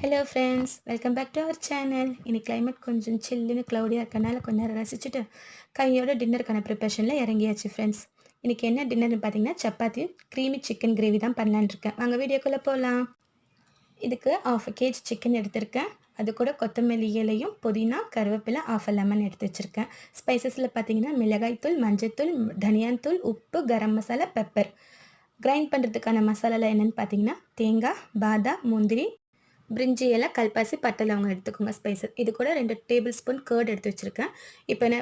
Hello friends, welcome back to our channel. இன்னைக்கு climate கொஞ்சம் சில்லுன்னு க்ளவுடியாக இருக்கனால கொஞ்ச நேரம் ரசிச்சுட்டு கையோட டின்னருக்கான ப்ரிப்பரேஷனில் இறங்கியாச்சு ஃப்ரெண்ட்ஸ். இன்றைக்கி என்ன டின்னர்னு பார்த்தீங்கன்னா சப்பாத்தியும் க்ரீமி சிக்கன் கிரேவி தான் பண்ணலான்னு இருக்கேன். வாங்க வீடியோக்குள்ளே போகலாம். இதுக்கு 1/2 kg சிக்கன் எடுத்திருக்கேன். அது கூட கொத்தமல்லி இலையும் புதினா கருவேப்பிலை 1/2 லெமன் எடுத்து வச்சுருக்கேன். ஸ்பைசஸில் பார்த்தீங்கன்னா மிளகாய்த்தூள், மஞ்சள்தூள், தனியாத்தூள், உப்பு, கரம் மசாலா, பெப்பர். கிரைண்ட் பண்ணுறதுக்கான மசாலாலாம் என்னென்னு பார்த்தீங்கன்னா தேங்காய், பாதாம், முந்திரி, பிரிஞ்சி இலை, கல்பாசி, பட்டை, லவங்கம் எடுத்துக்கோங்க ஸ்பைசஸ். இது கூட 2 டேபிள் ஸ்பூன் கர்ட் எடுத்து வச்சுருக்கேன்.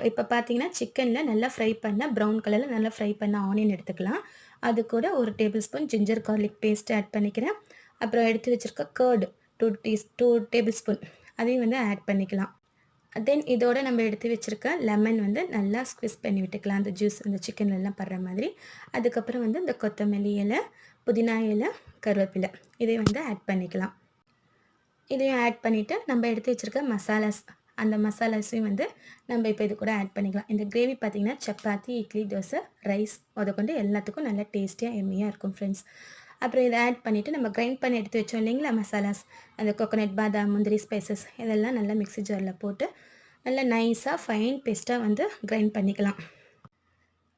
இப்போ பார்த்தீங்கன்னா சிக்கனில் நல்லா ஃப்ரை பண்ண ப்ரௌன் கலரில் நல்லா ஃப்ரை பண்ண ஆனியன் எடுத்துக்கலாம். அது கூட 1 tablespoon ginger garlic paste add பண்ணிக்கிறேன். அப்புறம் எடுத்து வச்சுருக்க கர்டு 2 டேபிள் ஸ்பூன் அதையும் வந்து ஆட் பண்ணிக்கலாம். தென் இதோட நம்ம எடுத்து வச்சுருக்க லெமன் வந்து நல்லா ஸ்க்விஸ் பண்ணி விட்டுக்கலாம், அந்த ஜூஸ் அந்த சிக்கன்லலாம் படுற மாதிரி. அதுக்கப்புறம் வந்து இந்த கொத்தமல்லி இலை, புதினா இலை, கருவேப்பிலை இதை வந்து ஆட் பண்ணிக்கலாம். இதையும் ஆட் பண்ணிவிட்டு நம்ம எடுத்து வச்சுருக்க மசாலாஸ், அந்த மசாலாஸையும் வந்து நம்ம இப்போ இது கூட ஆட் பண்ணிக்கலாம். இந்த கிரேவி பார்த்திங்கன்னா சப்பாத்தி, இட்லி, தோசை, ரைஸ் முதற்கொண்டு எல்லாத்துக்கும் நல்லா டேஸ்டியாக எம்மியாக இருக்கும் ஃப்ரெண்ட்ஸ். அப்புறம் இதை ஆட் பண்ணிவிட்டு நம்ம கிரைண்ட் பண்ணி எடுத்து வச்சோம் இல்லைங்களா மசாலாஸ், அந்த கோகோனட், பாதாம், முந்திரி, ஸ்பைசஸ் இதெல்லாம் நல்லா மிக்ஸி ஜாரில் போட்டு நல்லா நைஸாக ஃபைன் பேஸ்ட்டாக வந்து கிரைண்ட் பண்ணிக்கலாம்.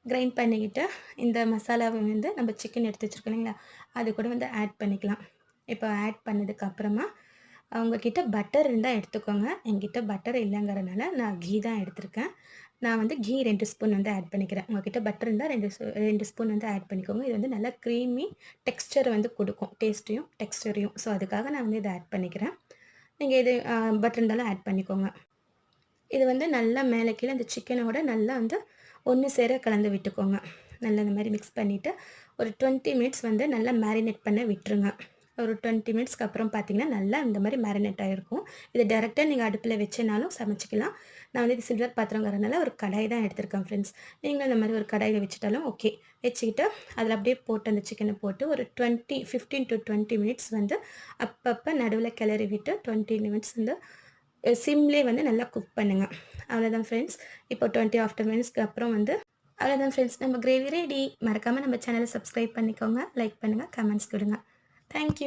கிரைண்ட் பண்ணிக்கிட்டு இந்த மசாலாவை வந்து நம்ம சிக்கன் எடுத்து வச்சுருக்கோம் இல்லைங்களா, அது கூட வந்து ஆட் பண்ணிக்கலாம். இப்போ ஆட் பண்ணதுக்கப்புறமா அவங்கக்கிட்ட பட்டர் இருந்தால் எடுத்துக்கோங்க. என்கிட்ட பட்டர் இல்லைங்கிறனால நான் கீ தான் எடுத்திருக்கேன். நான் வந்து கீ 2 ஸ்பூன் வந்து ஆட் பண்ணிக்கிறேன். உங்கள்கிட்ட பட்டர் இருந்தால் 2 ஸ்பூன் வந்து ஆட் பண்ணிக்கோங்க. இது வந்து நல்லா க்ரீமி டெக்ஸ்சர் வந்து கொடுக்கும், டேஸ்ட்டையும் டெக்ஸ்டரையும். ஸோ அதுக்காக நான் வந்து இதை ஆட் பண்ணிக்கிறேன். நீங்கள் இது பட்டர் இருந்தாலும் ஆட் பண்ணிக்கோங்க. இது வந்து நல்லா மேலே கீழே அந்த சிக்கனோட நல்லா வந்து ஒன்று சேர கலந்து விட்டுக்கோங்க. நல்லா இந்த மாதிரி மிக்ஸ் பண்ணிவிட்டு ஒரு 20 மினிட்ஸ் வந்து நல்லா மேரினேட் பண்ண விட்டுருங்க. ஒரு 20 மினிட்ஸ்க்கு அப்புறம் பார்த்தீங்கன்னா நல்லா இந்த மாதிரி மேரினேட் ஆகிருக்கும். இது டேரெக்டாக நீங்கள் அடுப்பில் வச்சுனாலும் சமைச்சிக்கலாம். நான் வந்து இது சில்வர் பாத்திரங்கிறதுனால ஒரு கடாய் தான் எடுத்திருக்கேன் ஃப்ரெண்ட்ஸ். நீங்களும் இந்த மாதிரி ஒரு கடாயில் வச்சுட்டாலும் ஓகே. வச்சுக்கிட்டு அதில் அப்படியே போட்டு அந்த சிக்கனை போட்டு ஒரு 15 to 20 மினிட்ஸ் வந்து அப்பப்போ நடுவில் கிளறி விட்டு 20 மினிட்ஸ் வந்து சிம்லேயே வந்து நல்லா குக் பண்ணுங்கள். அவ்வளோதான் ஃப்ரெண்ட்ஸ். இப்போ 20 ஆஃப்டர் மினிட்ஸ்க்கு அப்புறம் வந்து அவ்வளோதான் ஃப்ரெண்ட்ஸ், நம்ம கிரேவி ரெடி. மறக்காமல் நம்ம சேனலை சப்ஸ்கிரைப் பண்ணிக்கோங்க, லைக் பண்ணுங்கள், கமெண்ட்ஸ் கொடுங்க. தேங்க்யூ.